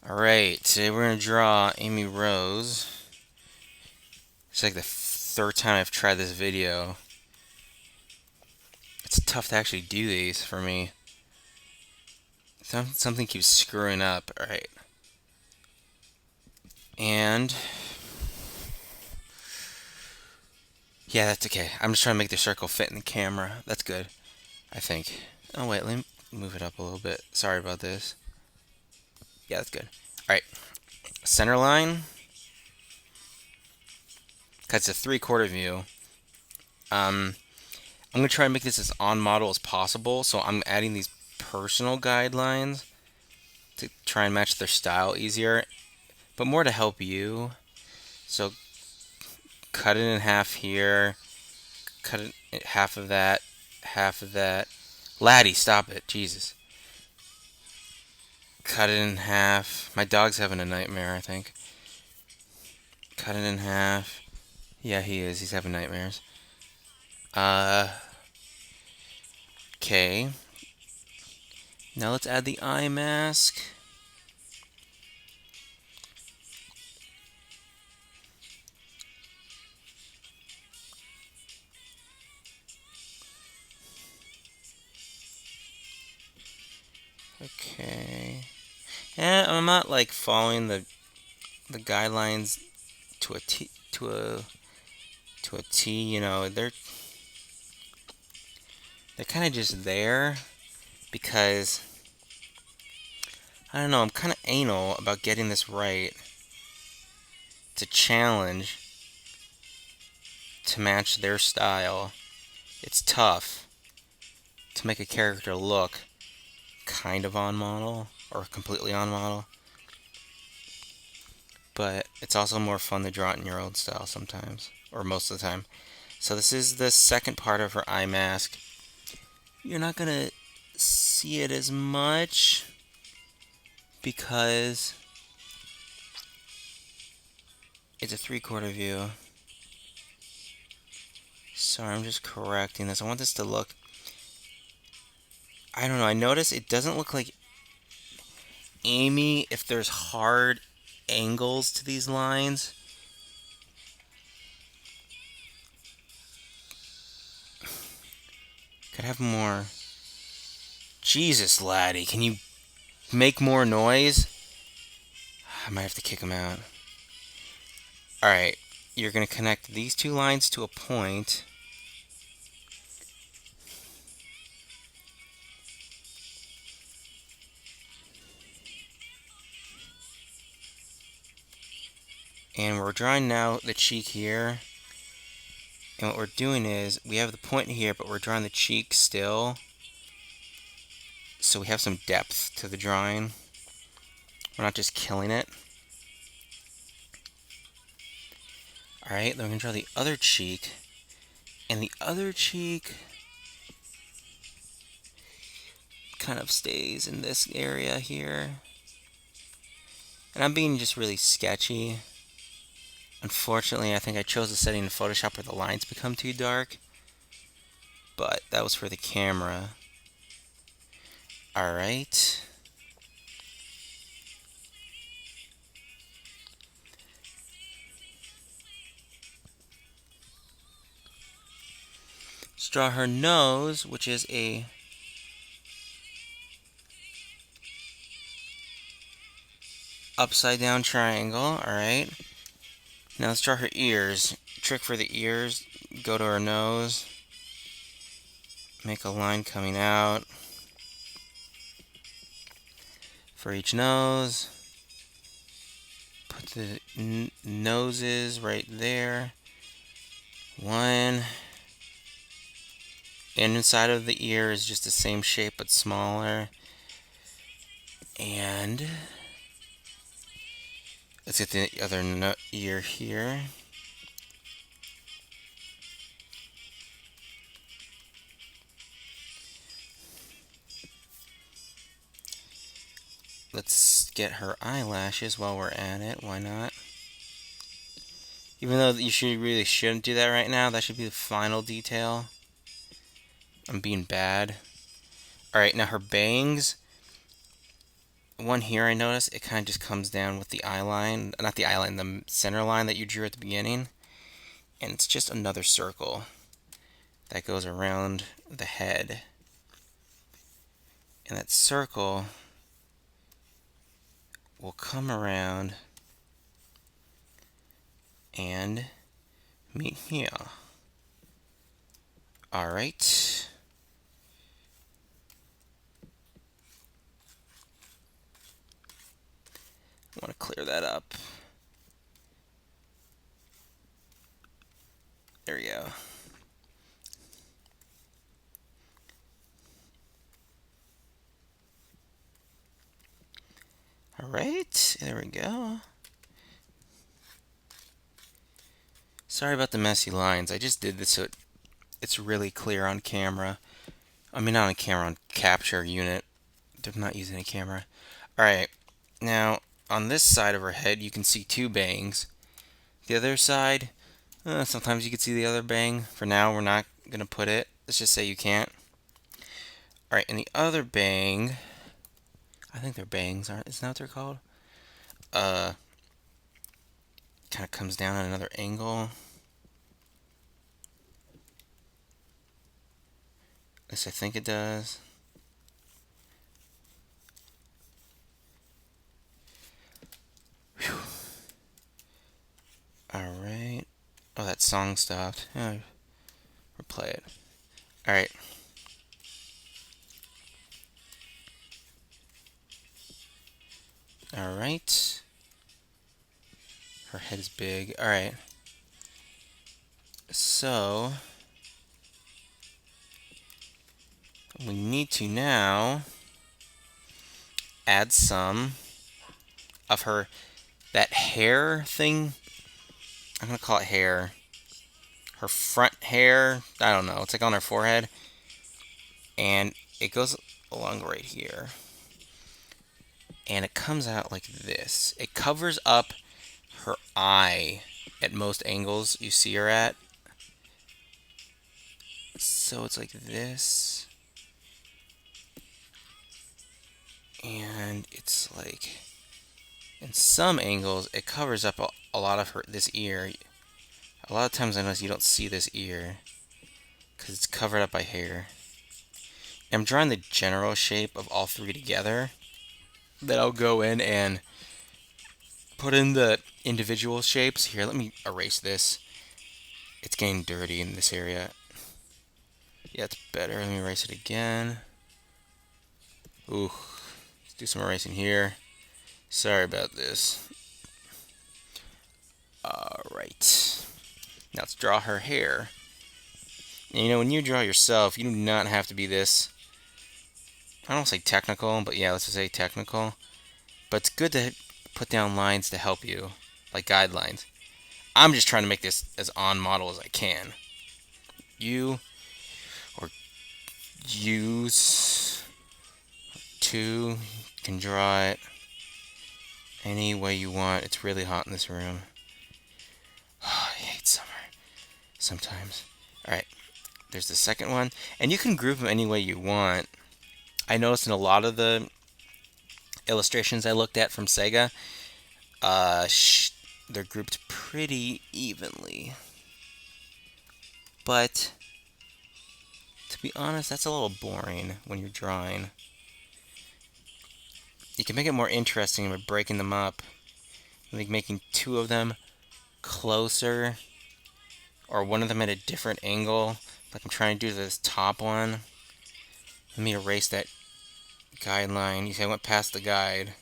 Alright, today we're going to draw Amy Rose. It's like the third time I've tried this video. It's tough to actually do these for me. Something keeps screwing up. Alright. And yeah, that's okay. I'm just trying to make the circle fit in the camera. That's good, I think. Oh wait, let me move it up a little bit. Sorry about this. Yeah, that's good. Alright. Center line. Because it's a 3/4 view. I'm going to try and make this as on model as possible, so I'm adding these personal guidelines to try and match their style easier, but more to help you. So cut it in half here, cut it half of that, half of that. Laddie, stop it, Jesus. Cut it in half. My dog's having a nightmare, I think. Cut it in half. Yeah, he is. He's having nightmares. Okay. Now let's add the eye mask. Okay. And I'm not like following the guidelines to a T to a T. You know, they're kind of just there because I don't know. I'm kind of anal about getting this right. It's a challenge to match their style. It's tough to make a character look kind of on model or completely on model. But it's also more fun to draw it in your own style sometimes, or most of the time. So this is the second part of her eye mask. You're not gonna see it as much because it's a 3/4 view. Sorry, I'm just correcting this. I want this to look, I don't know, I notice it doesn't look like Amy if there's hard angles to these lines. Could have more. Jesus, laddie, can you make more noise? I might have to kick him out. Alright, you're going to connect these two lines to a point. And we're drawing now the cheek here. And what we're doing is, we have the point here, but we're drawing the cheek still. So we have some depth to the drawing. We're not just killing it. Alright, then we're going to draw the other cheek. And the other cheek kind of stays in this area here. And I'm being just really sketchy. Unfortunately, I think I chose a setting in Photoshop where the lines become too dark. But that was for the camera. Alright. Let's draw her nose, which is a upside down triangle. Alright. Now let's draw her ears. Trick for the ears, go to her nose. Make a line coming out for each nose. Put the noses right there. One. And inside of the ear is just the same shape but smaller. And let's get the other ear here. Let's get her eyelashes while we're at it. Why not? Even though you really shouldn't do that right now. That should be the final detail. I'm being bad. Alright, now her bangs. one here I noticed, it kind of just comes down with the eye line, not the eye line, the center line that you drew at the beginning. And it's just another circle that goes around the head. And that circle will come around and meet here. Alright. I want to clear that up. There we go. Alright, there we go. Sorry about the messy lines. I just did this so it's really clear on camera. I mean, not on camera, on capture unit. They're not using a camera. Alright, now on this side of her head, you can see two bangs. The other side, sometimes you can see the other bang. For now, we're not going to put it. Let's just say you can't. Alright, and the other bang, I think they're bangs, aren't? Isn't that what they're called? Kind of comes down at another angle. At least I think it does. Alright. Oh, that song stopped. Yeah, replay it. Alright. Alright. Her head is big. Alright. So, we need to now add some of her, that hair thing. I'm going to call it hair. Her front hair, I don't know, it's like on her forehead. And it goes along right here. And it comes out like this. It covers up her eye at most angles you see her at. So it's like this. And it's like, in some angles, it covers up a lot of this ear. A lot of times I notice you don't see this ear because it's covered up by hair. I'm drawing the general shape of all three together. Then I'll go in and put in the individual shapes. Here, let me erase this. It's getting dirty in this area. Yeah, it's better. Let me erase it again. Ooh, let's do some erasing here. Sorry about this. Alright. Now let's draw her hair. And you know, when you draw yourself, you do not have to be this, I don't say technical, but yeah, let's just say technical. But it's good to put down lines to help you, like guidelines. I'm just trying to make this as on model as I can. You, or use, two, can draw it any way you want. It's really hot in this room. Oh, I hate summer sometimes. Alright, there's the second one. And you can group them any way you want. I noticed in a lot of the illustrations I looked at from Sega, they're grouped pretty evenly. But, to be honest, that's a little boring when you're drawing. You can make it more interesting by breaking them up. Like making two of them closer, or one of them at a different angle, like I'm trying to do this top one. Let me erase that guideline. You see, I went past the guide,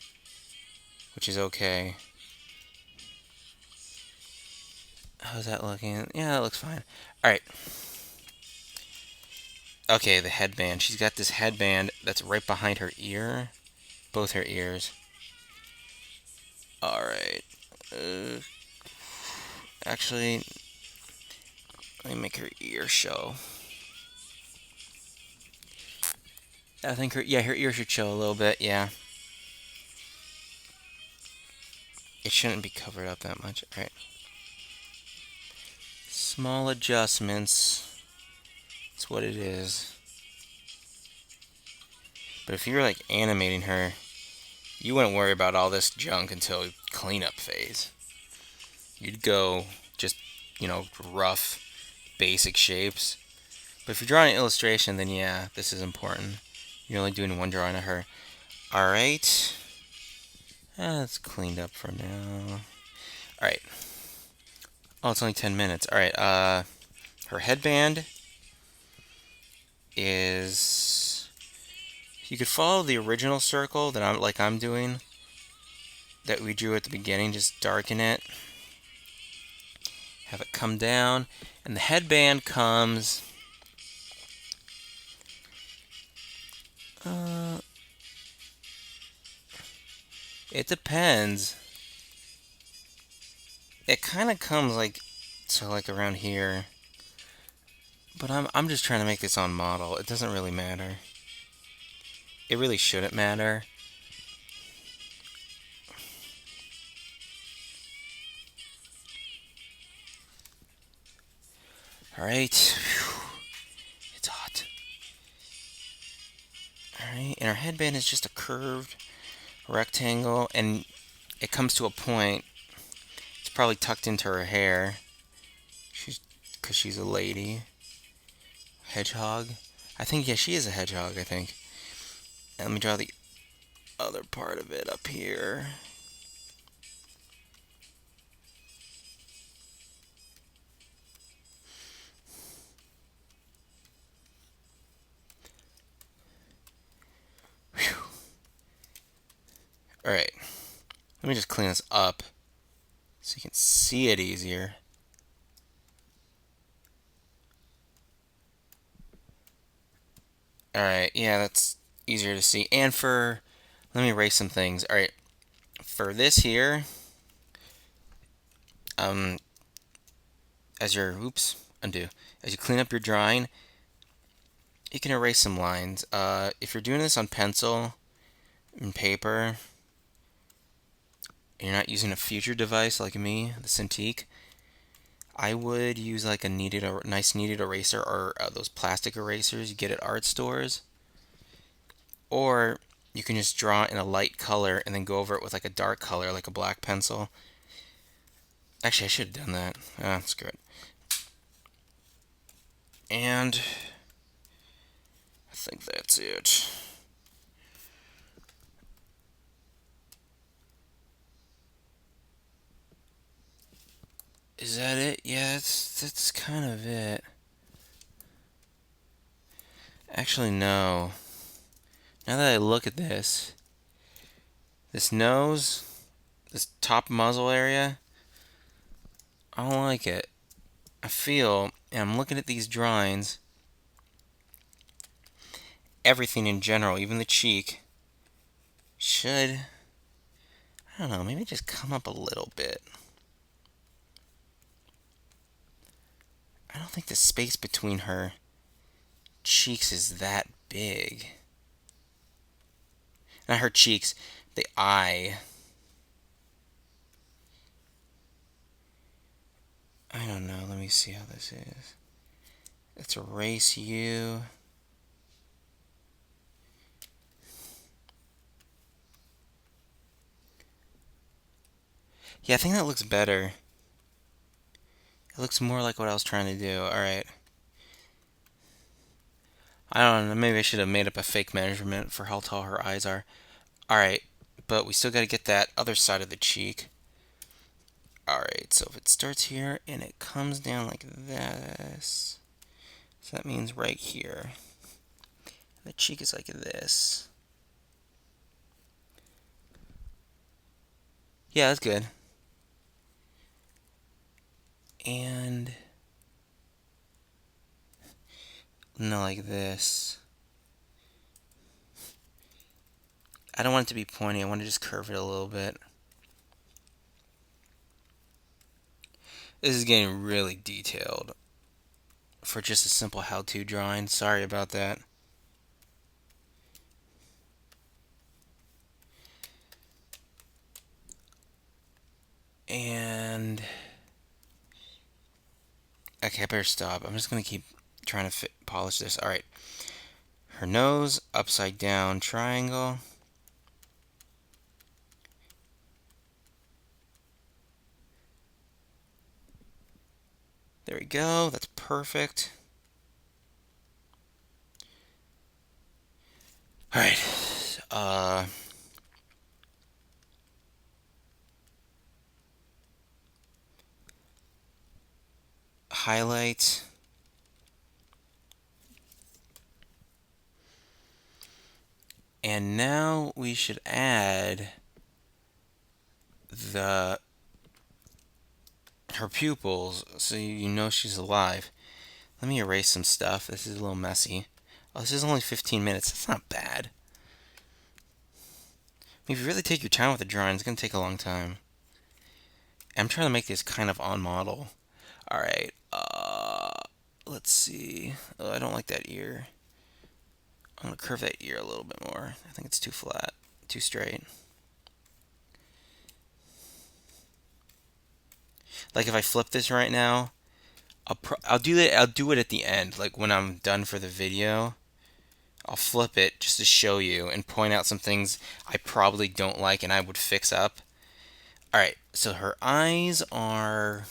which is okay. How's that looking? Yeah, that looks fine. Alright. Okay, the headband. She's got this headband that's right behind her ear. Both her ears. Alright. Actually, let me make her ear show. I think her ear should show a little bit, yeah. It shouldn't be covered up that much. Alright. Small adjustments. That's what it is. But if you're like animating her, You wouldn't worry about all this junk until cleanup phase. You'd go just, rough, basic shapes. But if you're drawing an illustration, then yeah, this is important. You're only doing one drawing of her. Alright. That's cleaned up for now. Alright. Oh, it's only 10 minutes. Alright, her headband is... You could follow the original circle that I'm doing, that we drew at the beginning. Just darken it. Have it come down. And the headband comes... It depends. It kind of comes like around here. But I'm just trying to make this on model. It doesn't really matter. It really shouldn't matter. Alright. It's hot. Alright, and our headband is just a curved rectangle, and it comes to a point. It's probably tucked into her hair. Because she's a lady. Hedgehog. I think, yeah, she is a hedgehog, I think. And let me draw the other part of it up here. Alright. Let me just clean this up so you can see it easier. Alright, yeah, that's easier to see. And let me erase some things. Alright, for this here, undo. As you clean up your drawing, you can erase some lines. If you're doing this on pencil and paper, and you're not using a future device like me, the Cintiq, I would use like a nice kneaded eraser, or those plastic erasers you get at art stores. Or you can just draw in a light color and then go over it with like a dark color, like a black pencil. Actually, I should have done that. Screw it. And I think that's it. Is that it? Yeah, that's kind of it. Actually, no. Now that I look at this nose, this top muzzle area, I don't like it. I feel, and I'm looking at these drawings, everything in general, even the cheek, should, I don't know, maybe just come up a little bit. I don't think the space between her cheeks is that big. Not her cheeks, the eye. I don't know, let me see how this is. Let's erase you. Yeah, I think that looks better. It looks more like what I was trying to do. Alright. I don't know, maybe I should have made up a fake measurement for how tall her eyes are. Alright, but we still got to get that other side of the cheek. Alright, so if it starts here and it comes down like this, so that means right here. The cheek is like this. Yeah, that's good. And no, like this. I don't want it to be pointy. I want to just curve it a little bit. This is getting really detailed for just a simple how-to drawing. Sorry about that. And okay, I better stop. I'm just gonna keep trying to polish this. Alright. Her nose, upside down triangle. There we go. That's perfect. All right. Highlight. And now we should add her pupils so you know she's alive. Let me erase some stuff. This is a little messy. Oh, this is only 15 minutes. That's not bad. I mean, if you really take your time with the drawing, it's going to take a long time. I'm trying to make this kind of on model. Alright, let's see. Oh, I don't like that ear. I'm going to curve that ear a little bit more. I think it's too flat, too straight. Like if I flip this right now, I'll do it. I'll do it at the end, like when I'm done for the video. I'll flip it just to show you and point out some things I probably don't like and I would fix up. All right, so her eyes are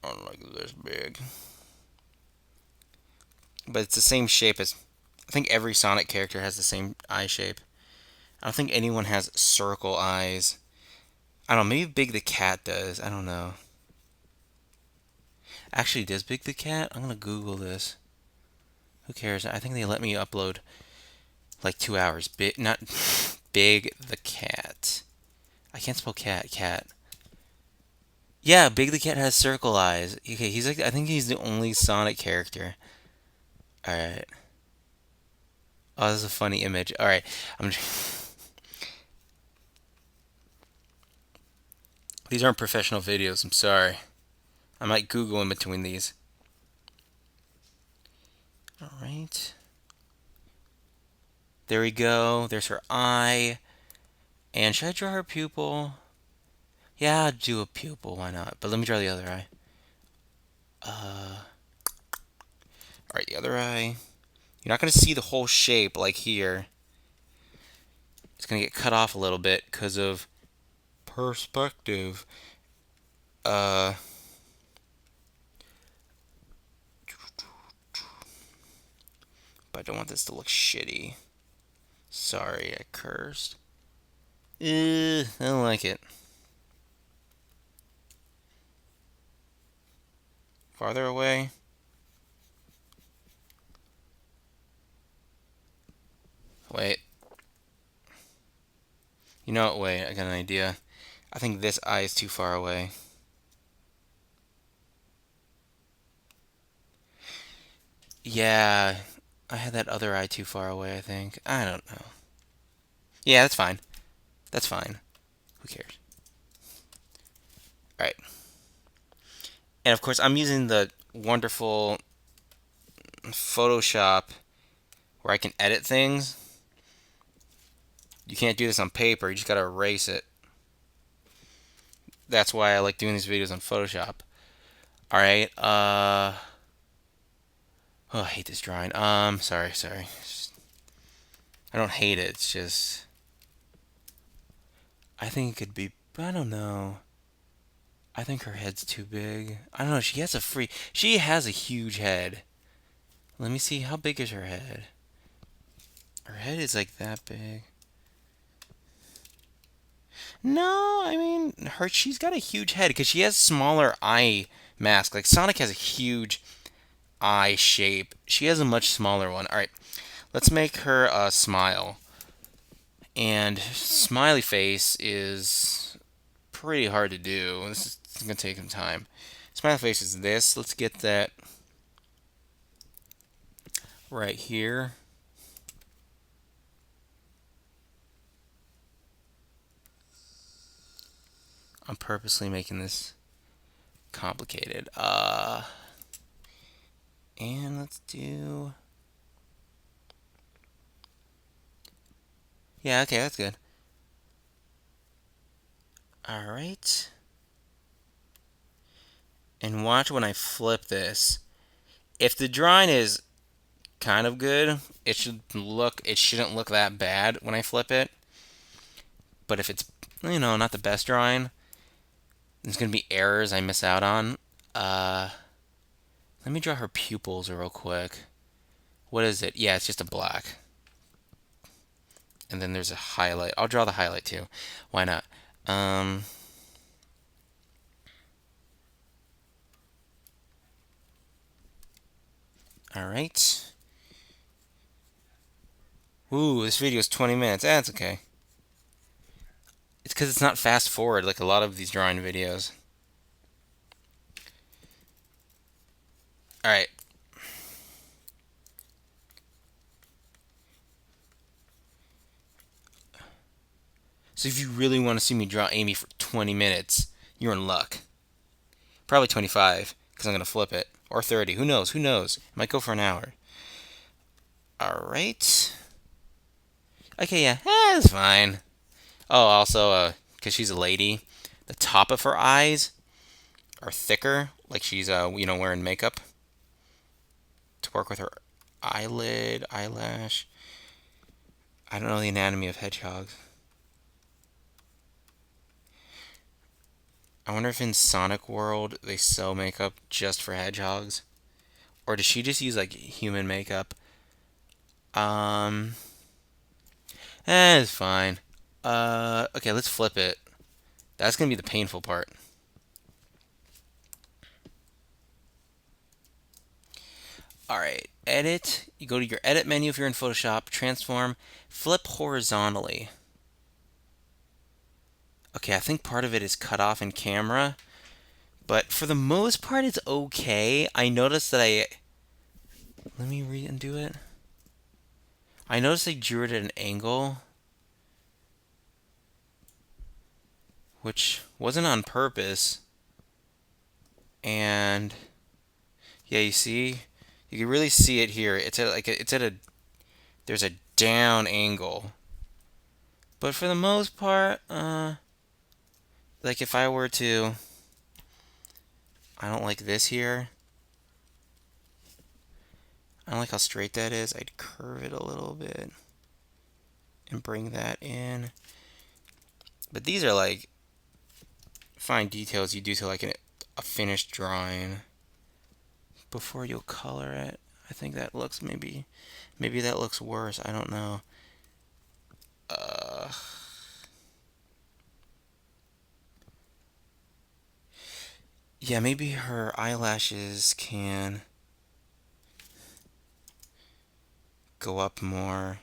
like this big, but it's the same shape as. I think every Sonic character has the same eye shape. I don't think anyone has circle eyes. I don't know. Maybe Big the Cat does. I don't know. Actually, does Big the Cat? I'm gonna Google this. Who cares? I think they let me upload like 2 hours. Not Big the Cat. I can't spell cat. Cat. Yeah, Big the Cat has circle eyes. Okay, he's like. I think he's the only Sonic character. All right. Oh, this is a funny image. All right. I'm. These aren't professional videos. I'm sorry. I might Google in between these. All right. There we go. There's her eye. And should I draw her pupil? Yeah, I'll do a pupil. Why not? But let me draw the other eye. Alright, the other eye. You're not going to see the whole shape like here. It's going to get cut off a little bit because of perspective. But I don't want this to look shitty. Sorry, I cursed. I don't like it. Farther away. Wait. You know what? Wait, I got an idea. I think this eye is too far away. Yeah, I had that other eye too far away, I think. I don't know. Yeah, that's fine. That's fine. Who cares? Alright. And of course, I'm using the wonderful Photoshop where I can edit things. You can't do this on paper, you just gotta erase it. That's why I like doing these videos on Photoshop. Alright, oh, I hate this drawing. Sorry. I don't hate it, it's just. I think it could be. I don't know. I think her head's too big. I don't know, She has a huge head. Let me see, how big is her head? Her head is like that big. No, I mean, she's got a huge head because she has smaller eye mask. Like Sonic has a huge eye shape. She has a much smaller one. All right, let's make her smile. And smiley face is pretty hard to do. This is gonna take some time. Smiley face is this. Let's get that right here. I'm purposely making this complicated. And let's do. Yeah, okay, that's good. Alright. And watch when I flip this. If the drawing is kind of good, it shouldn't look that bad when I flip it. But if it's, not the best drawing, There's gonna be errors I miss out on. Uh, Let me draw her pupils real quick. What is it? Yeah, it's just a black. And then there's a highlight. I'll draw the highlight too. Why not? Um, all right. Ooh, this video is 20 minutes. That's okay. It's because it's not fast forward like a lot of these drawing videos. All right. So if you really want to see me draw Amy for 20 minutes, you're in luck. Probably 25 because I'm going to flip it. Or 30. Who knows? Who knows? It might go for an hour. All right. Okay, yeah. That's fine. Oh, also, because she's a lady, the top of her eyes are thicker, like she's, wearing makeup to work with her eyelid, eyelash. I don't know the anatomy of hedgehogs. I wonder if in Sonic World they sell makeup just for hedgehogs, or does she just use like human makeup? Um, it's fine. Okay, let's flip it. That's gonna be the painful part. All right, edit. You go to your edit menu if you're in Photoshop, transform, flip horizontally. Okay, I think part of it is cut off in camera, but for the most part it's okay. I noticed that let me undo it. I noticed I drew it at an angle, which wasn't on purpose. And yeah, you see, you can really see it here. There's a down angle. But for the most part, like if I were to, I don't like this here. I don't like how straight that is. I'd curve it a little bit and bring that in. But these are like fine details you do to like a finished drawing before you'll color it. I think that looks maybe that looks worse. I don't know. Uh, yeah, maybe her eyelashes can go up more.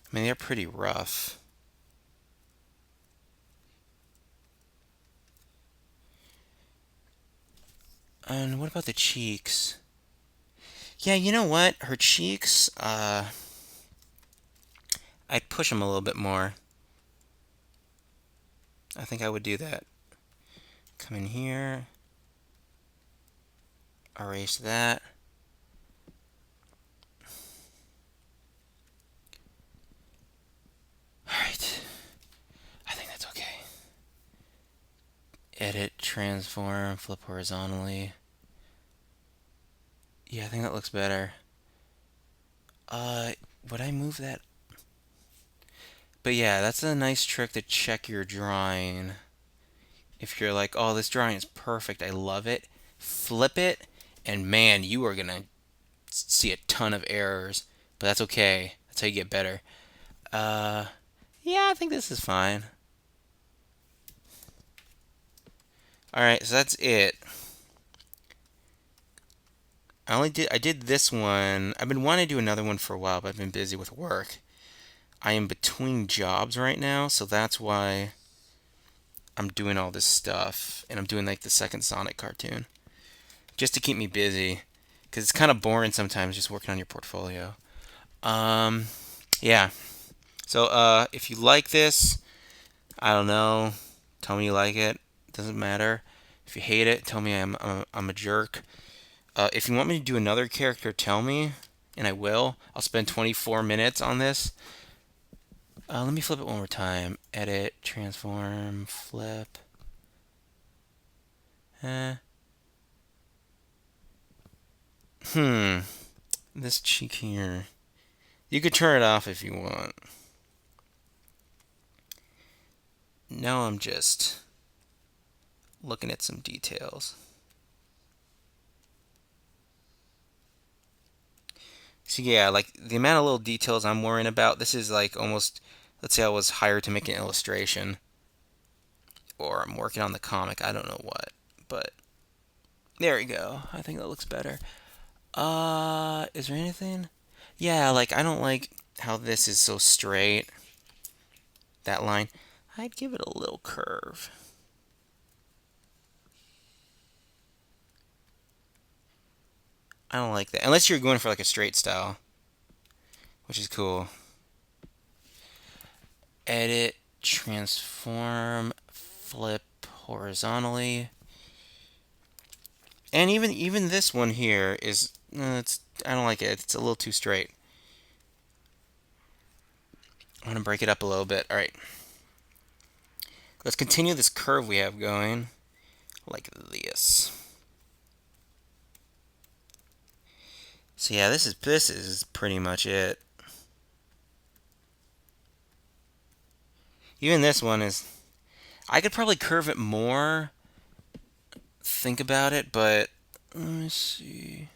I mean, they're pretty rough. And what about the cheeks? Yeah, you know what? Her cheeks, I'd push them a little bit more. I think I would do that. Come in here. Erase that. Alright. I think that's okay. Edit, transform, flip horizontally. Yeah, I think that looks better. Would I move that? But yeah, that's a nice trick to check your drawing. If you're like, oh, this drawing is perfect, I love it, flip it, and man, you are gonna see a ton of errors. But that's okay. That's how you get better. Yeah, I think this is fine. Alright, so that's it. I did this one. I've been wanting to do another one for a while, but I've been busy with work. I am between jobs right now, so that's why I'm doing all this stuff. And I'm doing like the second Sonic cartoon. Just to keep me busy. Because it's kind of boring sometimes just working on your portfolio. Yeah. So, if you like this, I don't know. Tell me you like it. Doesn't matter. If you hate it, tell me I'm a jerk. If you want me to do another character, tell me, and I will. I'll spend 24 minutes on this. Let me flip it one more time. Edit, transform, flip. This cheek here. You could turn it off if you want. Now I'm just looking at some details. So yeah, like the amount of little details I'm worrying about, this is like almost, let's say I was hired to make an illustration, or I'm working on the comic, I don't know what, but there we go. I think that looks better. Is there anything? Yeah, like I don't like how this is so straight, that line. I'd give it a little curve. I don't like that. Unless you're going for like a straight style, which is cool. Edit, transform, flip horizontally. And even this one here is it's I don't like it. It's a little too straight. I'm gonna break it up a little bit. All right. Let's continue this curve we have going like this. So yeah, this is pretty much it. Even this one is I could probably curve it more. Think about it, but let me see.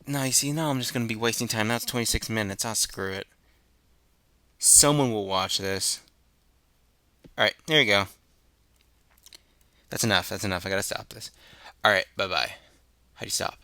No, you see, now I'm just gonna be wasting time. Now it's 26 minutes. I'll screw it. Someone will watch this. All right, there you go. That's enough. That's enough. I gotta stop this. All right, bye bye. How do you stop?